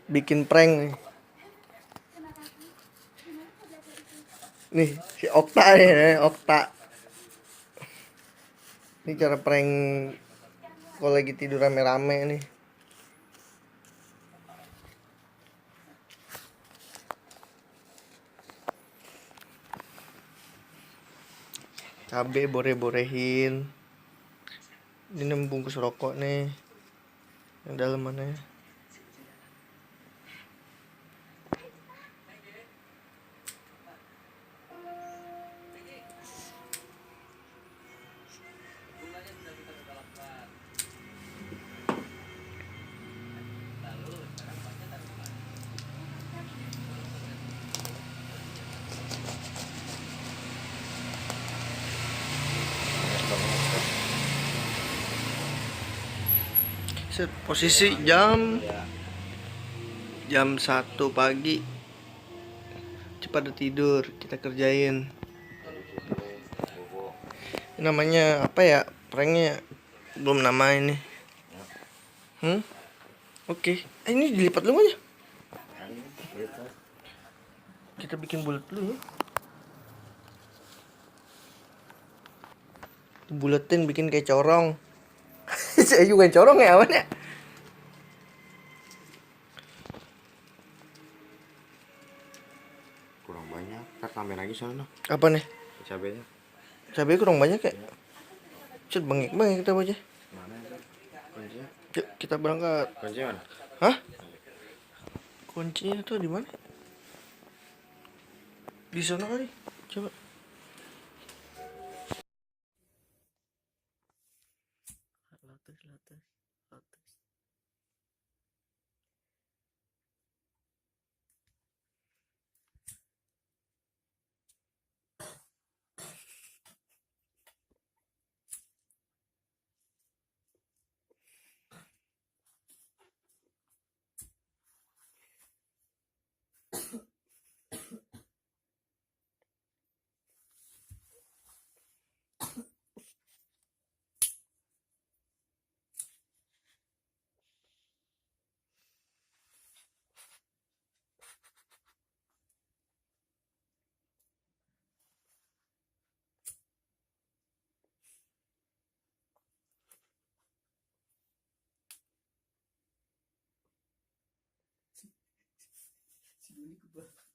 bikin prank nih. Nih si Okta nih, Okta. Ini cara prank kalau lagi tidur rame-rame nih. Cabe bore-borehin. Ini 6 bungkus rokok nih. Yang dalam mana ya? Posisi jam 1 pagi. Cepat tidur, kita kerjain. Ini namanya apa ya? Pranknya belum nama ini. Oke. Ini dilipat dulu aja. Kita bikin bulat dulu ya. Buletin bikin kayak corong. Saya juga corong ya awan ya. Kurang banyak, ntar tambahin lagi soalnya. Apa nih? Cabenya. Cabai kurang banyak ya? Cet bengek kita aja. Mana ya? Kuncinya? Yuk kita berangkat. Kuncinya mana? Hah? Kuncinya tuh di mana? Di sana kali. Coba. Lates.